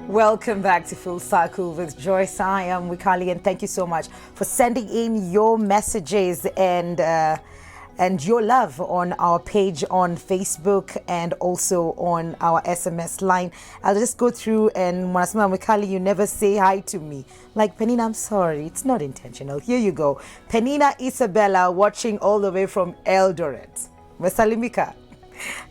Welcome back to Full Cycle with Joyce. I am Wikali, and thank you so much for sending in your messages and your love on our page on Facebook and also on our SMS line. I'll just go through, and Mwanasema Wikali, you never say hi to me. Like, Penina, I'm sorry, it's not intentional. Here you go. Penina Isabella, watching all the way from Eldoret. Mesalimika.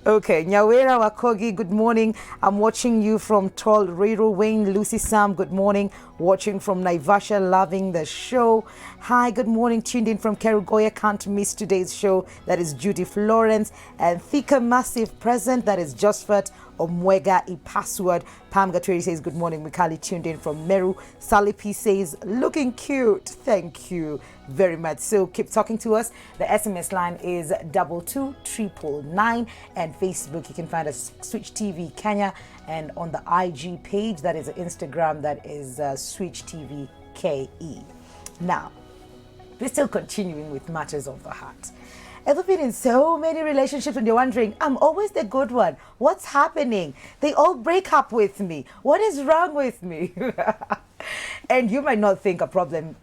Okay, Nyawera Wakogi, good morning. I'm watching you from Tall Rero Wayne. Lucy Sam, good morning. Watching from Naivasha, loving the show. Hi, good morning. Tuned in from Kerugoya, can't miss today's show. That is Judy Florence. And Thika Massive present, that is Josphat Omwega Ipasword. Pam Gatweri says, good morning. Mikali tuned in from Meru. Sally P says, looking cute. Thank you very much. So keep talking to us. The SMS line is 22999, and Facebook you can find us Switch TV Kenya, and on the IG page, that is Instagram, that is Switch TV KE. Now, we're still continuing with matters of the heart. Ever been in so many relationships and you're wondering, I'm always the good one. What's happening? They all break up with me. What is wrong with me? And you might not think the problem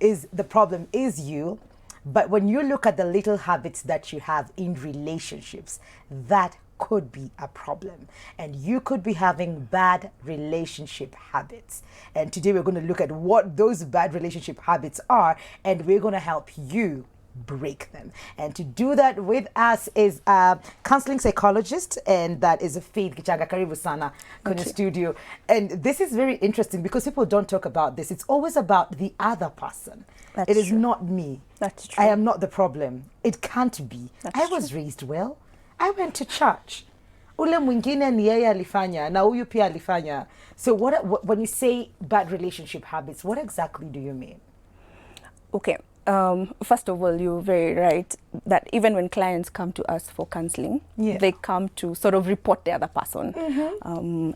is you, but when you look at the little habits that you have in relationships, that could be a problem. And you could be having bad relationship habits. And today we're going to look at what those bad relationship habits are, and we're going to help you break them. And to do that with us is a counseling psychologist, and that is Faith Gichanga. Karibu sana kwenye studio. And this is very interesting because people don't talk about this. It's always about the other person. It is not me. That's true. I am not the problem. It can't be. I was raised well. I went to church. Ule mwingine ni yeye alifanya na huyu pia alifanya. So when you say bad relationship habits, what exactly do you mean? Okay. First of all, you're very right that even when clients come to us for counseling, they come to sort of report the other person.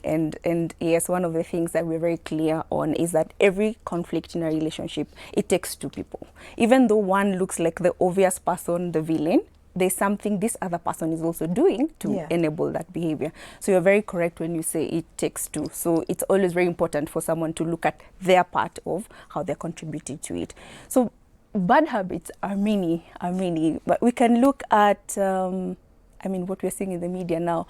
And yes, one of the things that we're very clear on is that every conflict in a relationship, it takes two people. Even though one looks like the obvious person, the villain, there's something this other person is also doing to enable that behavior. So you're very correct when you say it takes two. So it's always very important for someone to look at their part of how they're contributing to it. So bad habits are many, but we can look at, what we're seeing in the media now.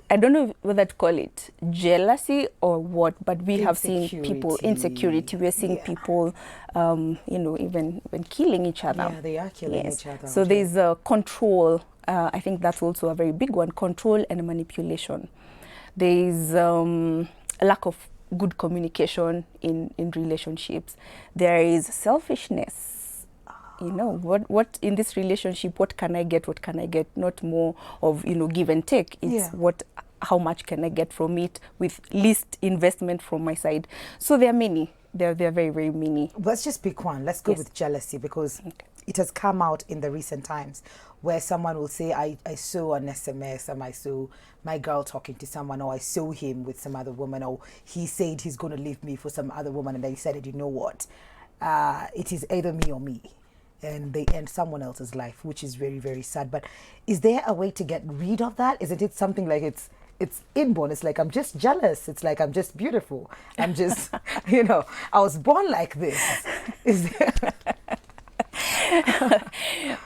I don't know whether to call it jealousy or what, but we have seen people, insecurity. We're seeing people, even killing each other. Yeah, they are killing each other. So there's control. I think that's also a very big one, control and manipulation. There's a lack of good communication in relationships. There is selfishness. What in this relationship, what can I get, not more of, give and take. It's how much can I get from it with least investment from my side. So there are many, there are very, very many. Let's just pick one. Let's go with jealousy, because it has come out in the recent times where someone will say, I saw an SMS, and I saw my girl talking to someone, or I saw him with some other woman, or he said he's going to leave me for some other woman, and then he said, you know what, it is either me or me. And they end someone else's life, which is very, very sad. But is there a way to get rid of that? Isn't it something like it's inborn? It's like, I'm just jealous. It's like, I'm just beautiful. I'm just, I was born like this. Is there...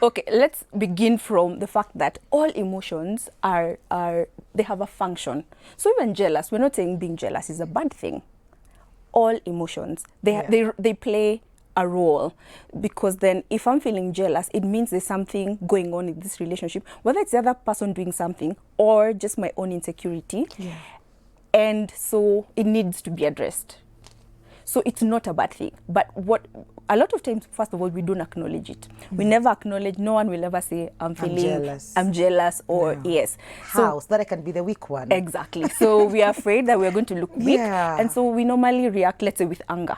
Okay, let's begin from the fact that all emotions they have a function. So even jealous, we're not saying being jealous is a bad thing. All emotions, they play a role, because then if I'm feeling jealous, it means there's something going on in this relationship, whether it's the other person doing something or just my own insecurity. And so it needs to be addressed. So it's not a bad thing. But what a lot of times, first of all, we don't acknowledge it. We never acknowledge. No one will ever say, I'm jealous, or yes. How? So that I can be the weak one. Exactly. So we are afraid that we're going to look weak. And so we normally react, let's say, with anger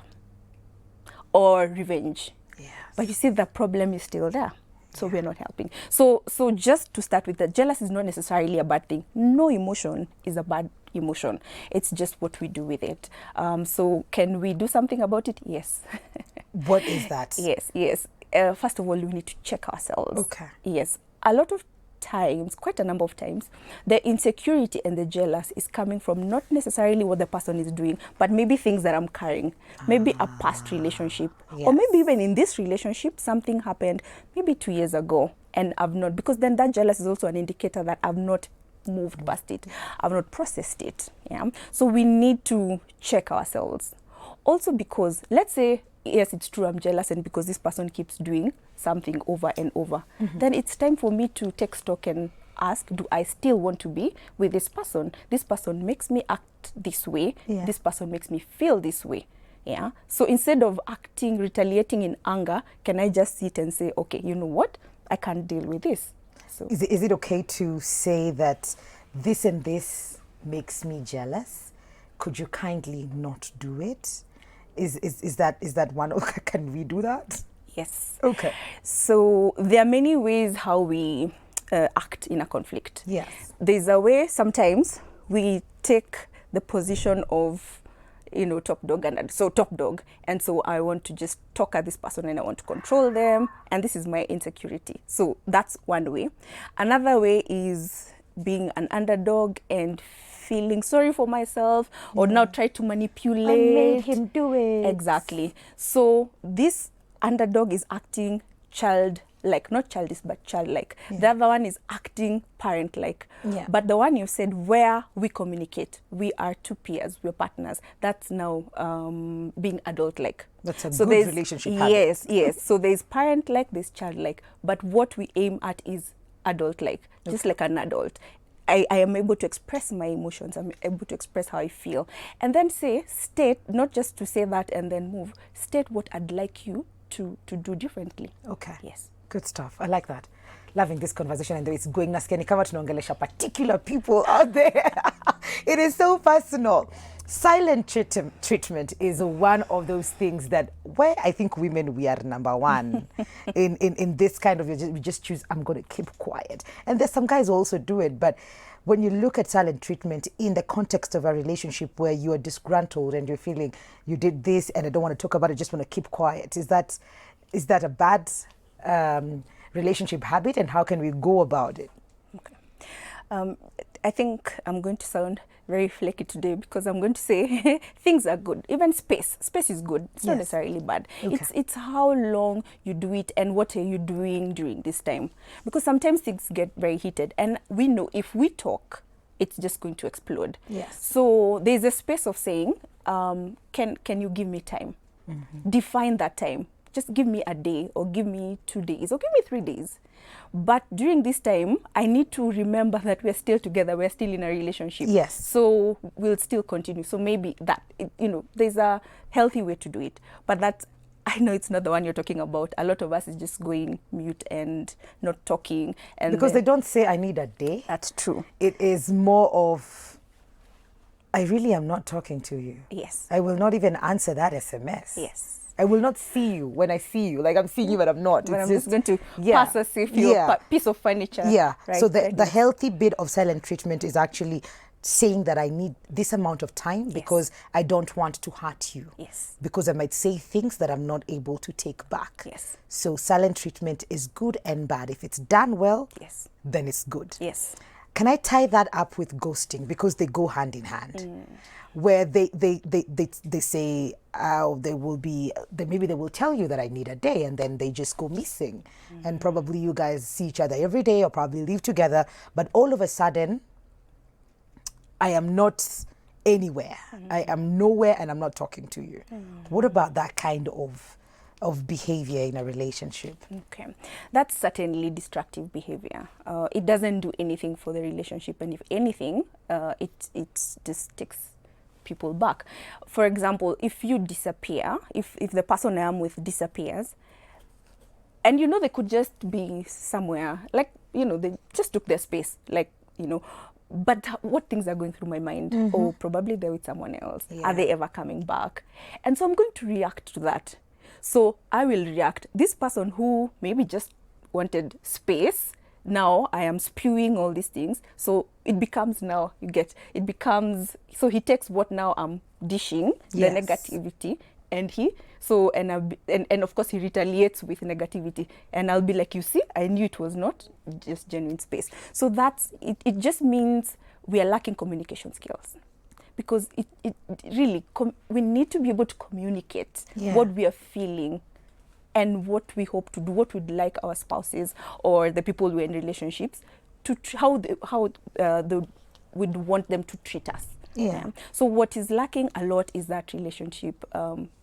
or revenge. But you see, the problem is still there. So we're not helping. So just to start with, that jealous is not necessarily a bad thing. No emotion is a bad emotion. It's just what we do with it. So can we do something about it? Yes. What is that? Yes. First of all, we need to check ourselves. Okay. Yes. A lot of times, quite a number of times, the insecurity and the jealous is coming from not necessarily what the person is doing, but maybe things that I'm carrying, maybe a past relationship, or maybe even in this relationship, something happened maybe 2 years ago and I've not, because then that jealous is also an indicator that I've not moved past it, I've not processed it. Yeah. So we need to check ourselves. Also because, let's say, yes, it's true, I'm jealous, and because this person keeps doing something over and over, then it's time for me to take stock and ask, do I still want to be with this person? This person makes me act this way. Yeah. This person makes me feel this way. Yeah. So instead of acting, retaliating in anger, can I just sit and say, okay, you know what? I can't deal with this. So Is it okay to say that this and this makes me jealous? Could you kindly not do it? Is that one? Can we do that? yes. Okay. So there are many ways how we act in a conflict. Yes. There's a way sometimes we take the position of, top dog, and so I want to just talk at this person and I want to control them, and this is my insecurity. So that's one way. Another way is being an underdog and feeling sorry for myself, or now try to manipulate. I made him do it. Exactly. So this underdog is acting child-like, not childish, but childlike. The other one is acting parent-like. Yeah. But the one you said, where we communicate, we are two peers, we're partners, that's now being adult-like. That's a So good there's- relationship habit. Yes. So there's parent-like, there's child-like. But what we aim at is adult-like, just like an adult. I am able to express my emotions. I'm able to express how I feel. And then state, not just to say that and then move, state what I'd like you to do differently. Okay. Yes. Good stuff. I like that. Loving this conversation, and the way it's going. Nasikia ni kama tunaongelesha particular people out there. It is so personal. Silent treatment is one of those things that where I think women, we are number one in this kind of, we just choose, I'm going to keep quiet. And there's some guys who also do it, but when you look at silent treatment in the context of a relationship where you are disgruntled and you're feeling you did this and I don't want to talk about it, just want to keep quiet, is that a bad relationship habit, and how can we go about it? Okay. I think I'm going to sound very flaky today because I'm going to say things are good. Even space is good. It's not necessarily bad. Okay. It's how long you do it and what are you doing during this time. Because sometimes things get very heated, and we know if we talk, it's just going to explode. Yes. So there's a space of saying, can you give me time? Define that time. Just give me a day, or give me 2 days, or give me 3 days. But during this time, I need to remember that we're still together, we're still in a relationship. Yes. So we'll still continue. So maybe that, there's a healthy way to do it. But that, I know it's not the one you're talking about. A lot of us is just going mute and not talking. And Because they don't say, I need a day. That's true. It is more of, I really am not talking to you. Yes. I will not even answer that SMS. Yes. I will not see you when I see you. Like I'm seeing you, but I'm not. But It's I'm just going to pass as if you're a piece of furniture. Yeah. Right? So the healthy bit of silent treatment is actually saying that I need this amount of time because I don't want to hurt you. Yes. Because I might say things that I'm not able to take back. Yes. So silent treatment is good and bad. If it's done well, Yes. then it's good. Yes. Can I tie that up with ghosting, because they go hand in hand? Where they say maybe they will tell you that I need a day, and then they just go missing, and probably you guys see each other every day or probably live together, but all of a sudden I am not anywhere. I am nowhere and I'm not talking to you. What about that kind of behavior in a relationship? Okay, that's certainly destructive behavior. It doesn't do anything for the relationship, and if anything, it just takes people back. For example, if you disappear, if the person I'm with disappears, and they could just be somewhere, like, they just took their space, like, but what things are going through my mind? Oh, probably they're with someone else. Yeah. Are they ever coming back? And so I'm going to react to that. So I will react. This person who maybe just wanted space, now I am spewing all these things. So it becomes so he takes what now I'm dishing, Yes. the negativity, and he, so, and, and of course he retaliates with negativity, and I'll be like, you see, I knew it was not just genuine space. So that's, it just means we are lacking communication skills. Because it really, we need to be able to communicate what we are feeling and what we hope to do, what we'd like our spouses or the people we're in relationships, to how they would want them to treat us. So what is lacking a lot is that relationship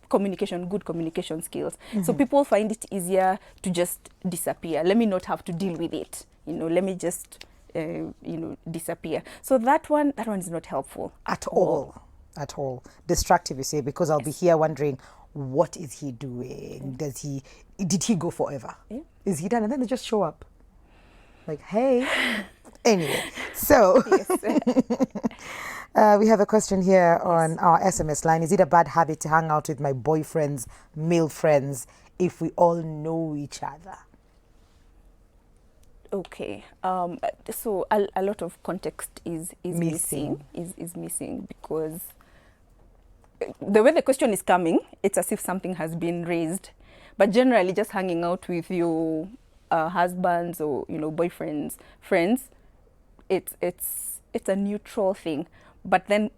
communication, good communication skills. So people find it easier to just disappear. Let me not have to deal with it. Let me just disappear. So that one is not helpful at all. Destructive, you say, because I'll be here wondering, what is he doing? Did he go forever? Is he done? And then they just show up like, hey. Anyway, so we have a question here on our SMS line. Is it a bad habit to hang out with my boyfriend's male friends if we all know each other? Okay, so a lot of context is missing, because the way the question is coming, it's as if something has been raised. But generally, just hanging out with your husbands or boyfriends, friends, it's a neutral thing. But then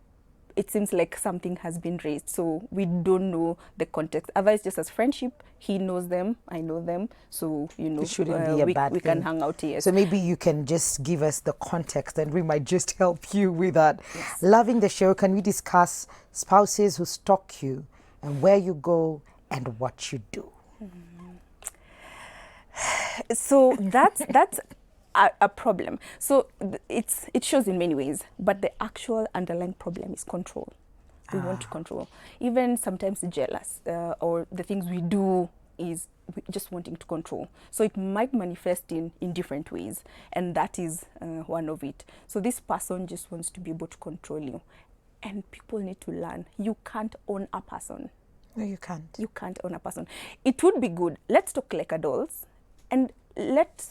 it seems like something has been raised, so we don't know the context. Otherwise, just as friendship, he knows them, I know them, so it shouldn't be a bad we thing. can hang out here. So maybe you can just give us the context, and we might just help you with that. Loving the show. Can we discuss spouses who stalk you and where you go and what you do? So that's a problem. So it shows in many ways, but the actual underlying problem is control. We want to control. Even sometimes jealous, or the things we do is just wanting to control. So it might manifest in different ways, and that is one of it. So this person just wants to be able to control you, and people need to learn. You can't own a person. No, you can't. You can't own a person. It would be good. Let's talk like adults, and let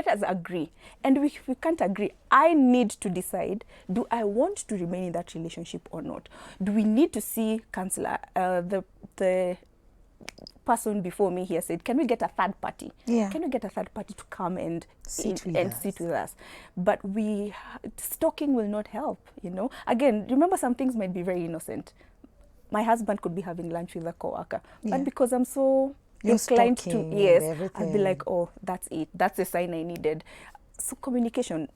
us agree. And if we can't agree, I need to decide, do I want to remain in that relationship or not? Do we need to see counselor? The person before me here said, can we get a third party? Can we get a third party to come and sit with us? But stalking will not help, Again, remember, some things might be very innocent. My husband could be having lunch with a coworker, but because I'm so inclined to, I'll be like, oh, that's it. That's the sign I needed. So communication,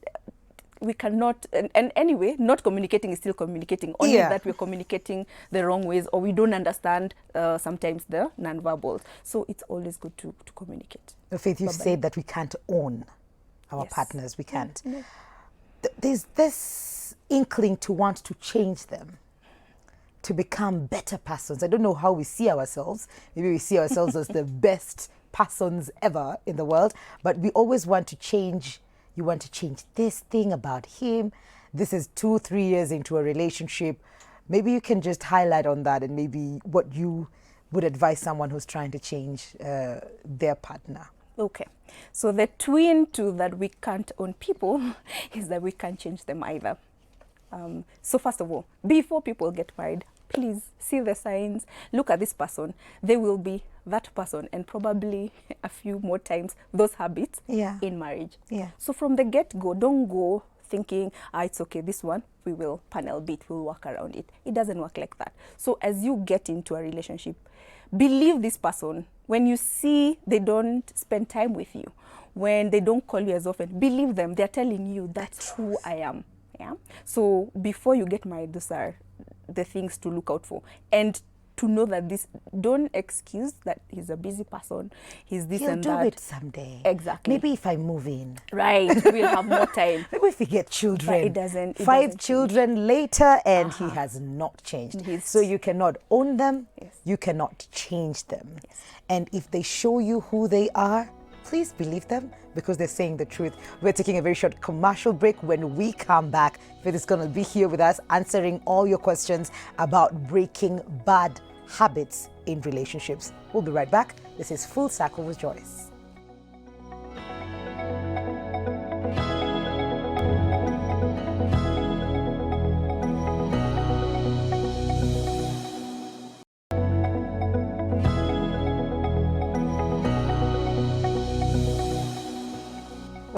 we cannot, and anyway, not communicating is still communicating, only that we're communicating the wrong ways, or we don't understand sometimes the non-verbals. So it's always good to communicate. Faith, you said that we can't own our partners. We can't. There's this inkling to want to change them, to become better persons. I don't know how we see ourselves. Maybe we see ourselves as the best persons ever in the world, but we always want to change. You want to change this thing about him. This is 2-3 years into a relationship. Maybe you can just highlight on that, and maybe what you would advise someone who's trying to change their partner. Okay, so the twin to that we can't own people is that we can't change them either. So first of all, before people get married, please see the signs, look at this person. They will be that person, and probably a few more times those habits in marriage. So from the get-go, don't go thinking, it's okay, this one, we will panel beat, we'll work around it. It doesn't work like that. So as you get into a relationship, believe this person. When you see they don't spend time with you, when they don't call you as often, believe them. They're telling you, that's who I am. So before you get married, those are the things to look out for, and to know that don't excuse that he's a busy person, he's this and that. He'll do it someday. Exactly. Maybe if I move in. Right, we'll have more time. Maybe if we get children. But it doesn't. 5 children later, and he has not changed. So you cannot own them. You cannot change them. And if they show you who they are, please believe them, because they're saying the truth. We're taking a very short commercial break. When we come back, Faith is going to be here with us answering all your questions about breaking bad habits in relationships. We'll be right back. This is Full Circle with Joyce.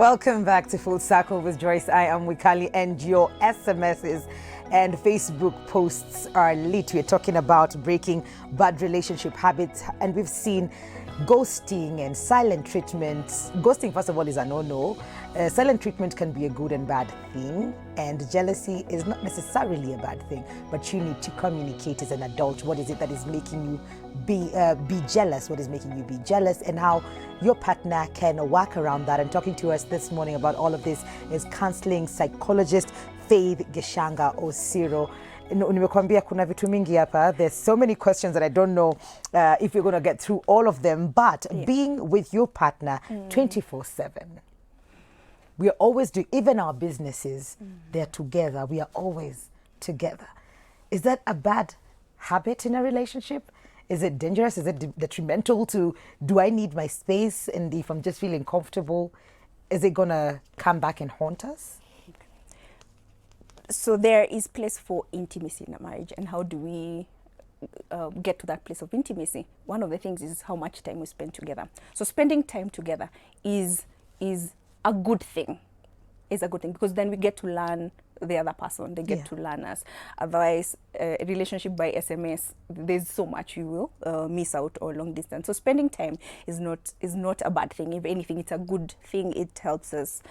Welcome back to Full Circle with Joyce. I am Wikali, and your SMSs and Facebook posts are lit. We're talking about breaking bad relationship habits, and we've seen ghosting and silent treatment. Ghosting, first of all, is a no-no. Silent treatment can be a good and bad thing, and jealousy is not necessarily a bad thing, but you need to communicate as an adult. What is it that is making you be jealous? What is making you be jealous, and how your partner can work around that? And talking to us this morning about all of this is counseling psychologist Faith Gishanga Osiro. Nimekwambia kuna vitu mingi hapa. There's so many questions that I don't know if we're going to get through all of them, but being with your partner 24/7, we are always doing, even our businesses, they're together. We are always together. Is that a bad habit in a relationship? Is it dangerous? Is it detrimental to, do I need my space? And if I'm just feeling comfortable, is it going to come back and haunt us? So there is place for intimacy in a marriage, and how do we get to that place of intimacy? One of the things is how much time we spend together. So spending time together is a good thing. Is a good thing, because then we get to learn the other person. They get to learn us. Otherwise, a relationship by SMS, there's so much you will miss out, or long distance. So spending time is not a bad thing. If anything, it's a good thing. It helps us,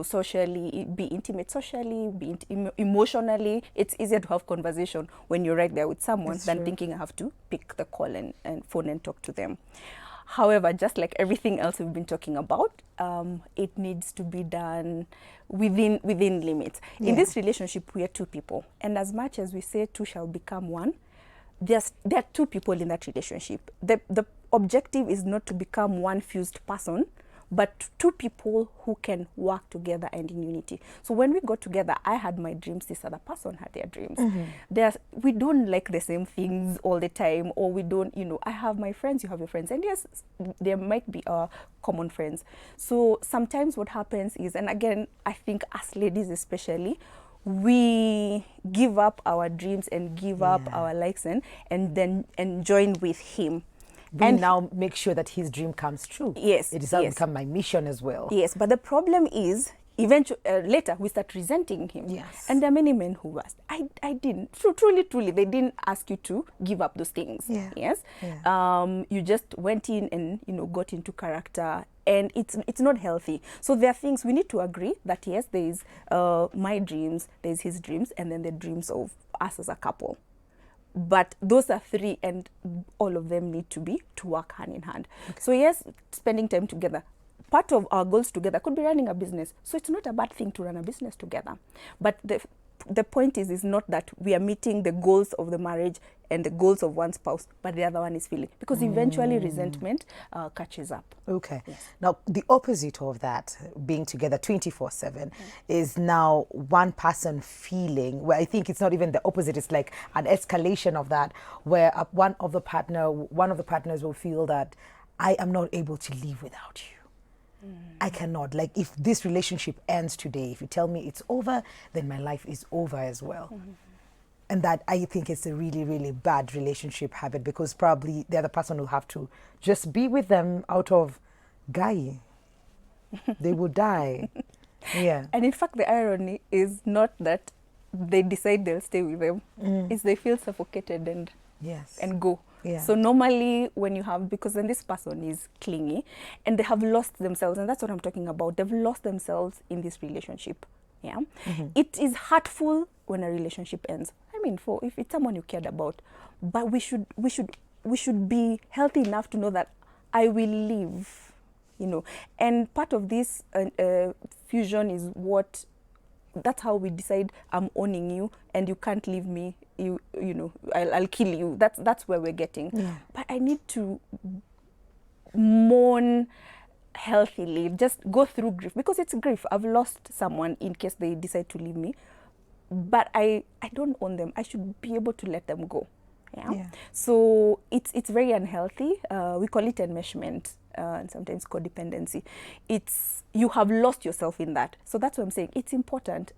socially, be intimate socially, be emotionally. It's easier to have conversation when you're right there with someone than thinking I have to pick the call and phone and talk to them. However, just like everything else we've been talking about, it needs to be done within limits. In this relationship, we are two people. And as much as we say two shall become one, there are two people in that relationship. The objective is not to become one fused person, but two people who can work together and in unity. So when we got together, I had my dreams, this other person had their dreams. We don't like the same things all the time, or we don't, I have my friends, you have your friends. And yes, there might be common friends. So sometimes what happens is, and again, I think as ladies especially, we give up our dreams and give up our likes and join with him. And now make sure that his dream comes true. Yes. It has become my mission as well. Yes, but the problem is, eventually, later we start resenting him. Yes. And there are many men who asked, I didn't, truly, they didn't ask you to give up those things. Yes. You just went in and, got into character, and it's not healthy. So there are things we need to agree that, yes, there is my dreams, there's his dreams, and then the dreams of us as a couple. But those are three, and all of them need to work hand in hand. So yes, spending time together. Part of our goals together could be running a business. So it's not a bad thing to run a business together. But the point is not that we are meeting the goals of the marriage and the goals of one spouse, but the other one is feeling. Because eventually resentment catches up. Okay. Yes. Now, the opposite of that, being together 24/7, is now one person feeling, where I think it's not even the opposite, it's like an escalation of that, where one of the partners will feel that I am not able to live without you. I cannot. Like, if this relationship ends today, if you tell me it's over, then my life is over as well. And that, I think, it's a really, really bad relationship habit, because probably the other person will have to just be with them out of guy. They will die. Yeah. And in fact, the irony is not that they decide they'll stay with them. It's they feel suffocated and go. Yeah. So normally when you have, because then this person is clingy and they have lost themselves, and that's what I'm talking about. They've lost themselves in this relationship. Yeah. It is hurtful when a relationship ends. I mean, if it's someone you cared about, but we should be healthy enough to know that I will leave, And part of this fusion is that's how we decide, I'm owning you and you can't leave me. I'll kill you. That's where we're getting. Yeah. But I need to mourn healthily, just go through grief, because it's grief. I've lost someone in case they decide to leave me, but I don't own them. I should be able to let them go. Yeah. So it's very unhealthy. We call it enmeshment. And sometimes codependency. You have lost yourself in that. So that's what I'm saying. It's important,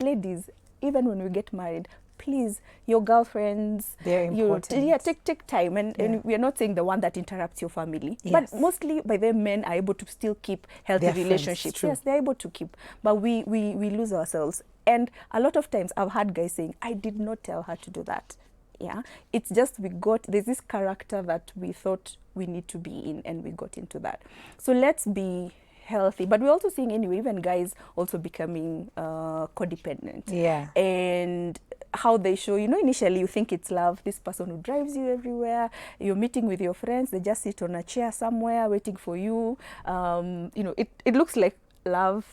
ladies, even when we get married, please, your girlfriends, they're important. Take time. And we are not saying the one that interrupts your family. Yes. But mostly by the men are able to still keep healthy relationships. Yes, they're able to keep. But we lose ourselves. And a lot of times I've had guys saying, I did not tell her to do that. Yeah, it's just there's this character that we thought we need to be in, and we got into that. So let's be healthy. But we're also seeing anyway, even guys also becoming codependent. Yeah. And how they show, initially you think it's love, this person who drives you everywhere, you're meeting with your friends, they just sit on a chair somewhere waiting for you. It looks like love,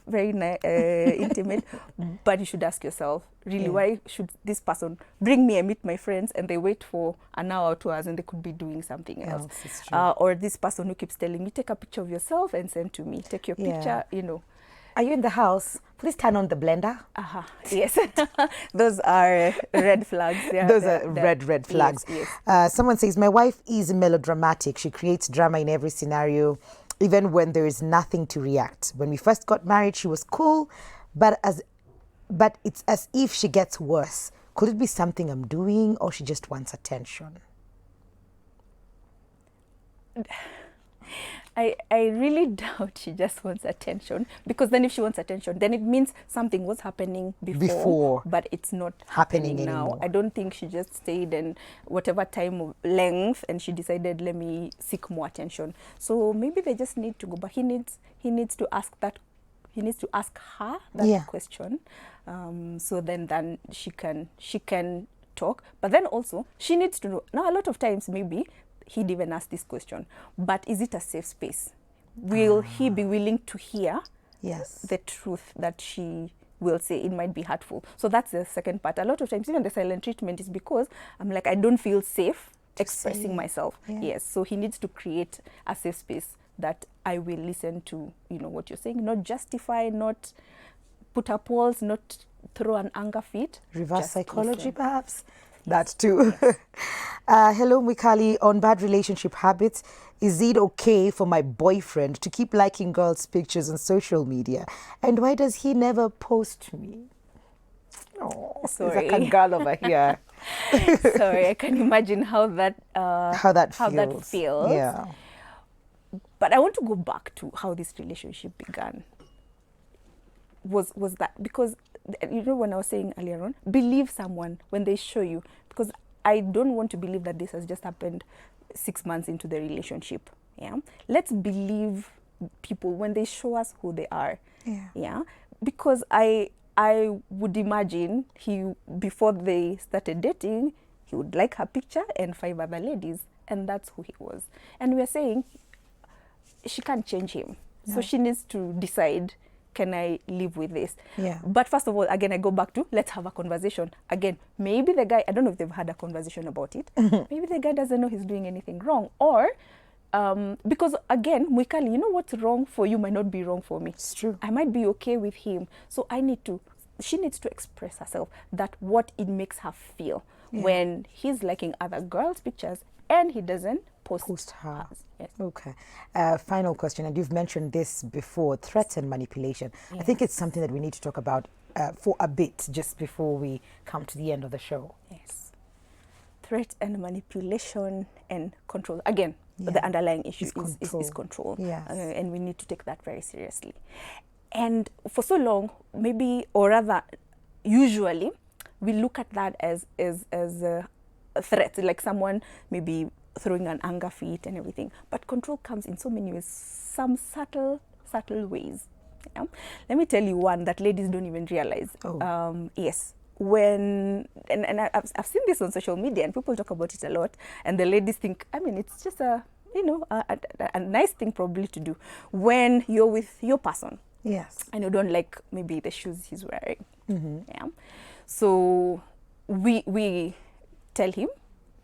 very intimate, but you should ask yourself, really, why should this person bring me and meet my friends, and they wait for an hour or 2 hours and they could be doing something else? Or this person who keeps telling me, take a picture of yourself and send to me, take your picture, Are you in the house? Please turn on the blender. Yes. Those are red flags. Those are red flags. Yes. Someone says, my wife is melodramatic. She creates drama in every scenario, even when there is nothing to react. When we first got married, she was cool, but it's as if she gets worse. Could it be something I'm doing, or she just wants attention? I really doubt she just wants attention, because then if she wants attention, then it means something was happening before. But it's not happening now. Anymore. I don't think she just stayed in whatever time of length and she decided, let me seek more attention. So maybe they just need to go, but he needs to ask that. He needs to ask her that question. So then she can talk. But then also she needs to know. Now a lot of times maybe he'd even ask this question, but is it a safe space? Will he be willing to hear the truth that she will say? It might be hurtful. So that's the second part. A lot of times even the silent treatment is because I'm like, I don't feel safe expressing myself. Yes, so he needs to create a safe space that I will listen to, what you're saying, not justify, not put up walls, not throw an anger fit. Reverse psychology, perhaps? That too. Hello, Mwikali. On bad relationship habits, is it okay for my boyfriend to keep liking girls' pictures on social media? And why does he never post me? Oh, sorry. There's a girl over here. Sorry, I can imagine how that feels. Yeah. But I want to go back to how this relationship began. Was that because, when I was saying earlier on, believe someone when they show you, because I don't want to believe that this has just happened 6 months into the relationship. Yeah, let's believe people when they show us who they are. Yeah, because I would imagine before they started dating, he would like her picture and 5 other ladies, and that's who he was. And we are saying she can't change him, so she needs to decide, can I live with this? Yeah. But first of all, again, I go back to, let's have a conversation. Again, maybe the guy, I don't know if they've had a conversation about it. Maybe the guy doesn't know he's doing anything wrong. Or, because again, Mwikali, what's wrong for you might not be wrong for me. It's true. I might be okay with him. So she needs to express herself, that what it makes her feel when he's liking other girls' pictures and he doesn't post her. Yes. Okay. Final question, and you've mentioned this before, threats and manipulation. I think it's something that we need to talk about for a bit just before we come to the end of the show. Yes. Threat and manipulation and control. Again, the underlying issue is control. Yes. And we need to take that very seriously. And for so long, maybe, or rather, usually, we look at that as a threat, like someone maybe throwing an anger fit and everything. But control comes in so many ways, some subtle ways. Yeah? Let me tell you one that ladies don't even realize. Yes. And I've seen this on social media and people talk about it a lot, and the ladies think, it's just a nice thing probably to do when you're with your person. Yes. And you don't like maybe the shoes he's wearing. Yeah. So we tell him,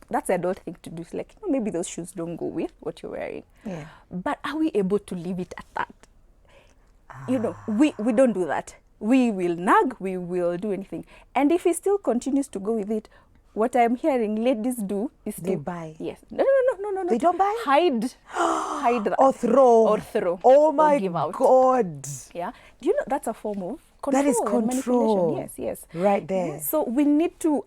that's the adult thing to do. It's like, maybe those shoes don't go with what you're wearing. Yeah. But are we able to leave it at that? We don't do that. We will nag, we will do anything. And if he still continues to go with it, what I'm hearing ladies do is they buy. Yes. No. They don't buy? Hide that. Or throw. Or throw. Oh my give out. God. Yeah. Do you know that's a form of control. That is and control. manipulation. Yes. Right there. So we need to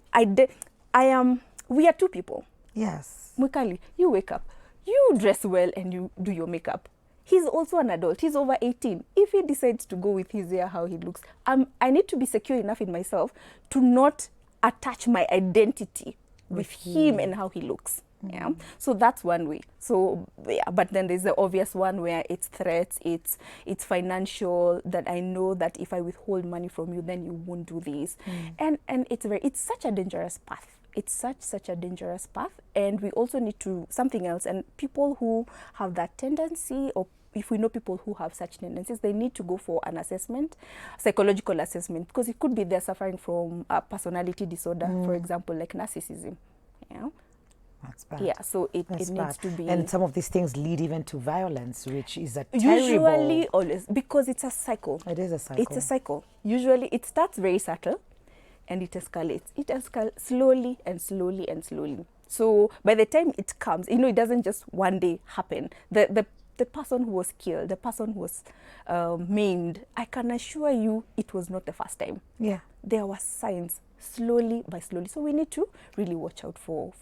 we are two people. Yes. Mukali, you wake up, you dress well and you do your makeup. He's also an adult. He's over 18. If he decides to go with his hair, how he looks, I need to be secure enough in myself to not attach my identity with him and how he looks. Yeah. So that's one way. So yeah, but then there's the obvious one where it's threats, it's financial, that I know that if I withhold money from you, then you won't do this. And it's such a dangerous path. It's such a dangerous path. And we also need to something else. And people who have that tendency, or if we know people who have such tendencies, they need to go for an assessment, psychological assessment, because it could be they're suffering from a personality disorder, for example, like narcissism. Yeah. That's bad. Yeah, so it needs to be. And some of these things lead even to violence, which is a Usually, terrible... always, because it's a cycle. It is a cycle. It's a cycle. Usually, it starts very subtle, and it escalates. It escalates slowly and slowly and slowly. So by the time it comes, it doesn't just one day happen. The person who was killed, the person who was maimed, I can assure you it was not the first time. Yeah. There were signs slowly by slowly. So we need to really watch out for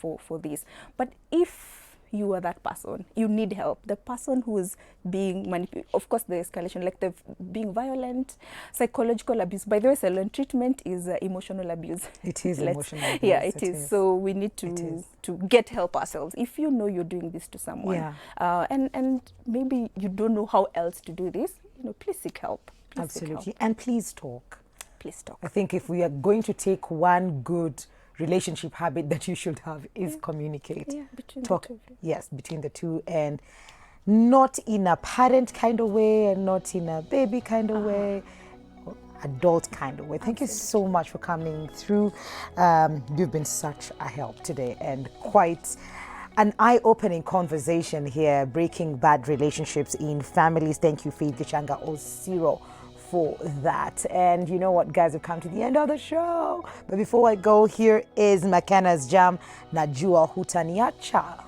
this. But if you are that person, you need help. The person who is being manipulated, of course, the escalation, like the being violent, psychological abuse. By the way, silent treatment is emotional abuse. It is emotional abuse. Yeah, it is. So we need to get help ourselves. If you know you're doing this to someone, and maybe you don't know how else to do this, please seek help. Absolutely. And please talk. Please talk. I think if we are going to take one good relationship habit that you should have is communicate. Yeah, between talk, the two. Yes, between the two, and not in a parent kind of way and not in a baby kind of way, adult kind of way. Thank you so much for coming through. You've been such a help today and quite an eye-opening conversation here, breaking bad relationships in families. Thank you, Faith Gichanga Osiro, for that. And you know what, guys, we've come to the end of the show. But before I go, here is McKenna's Jam, Najua Hutaniacha.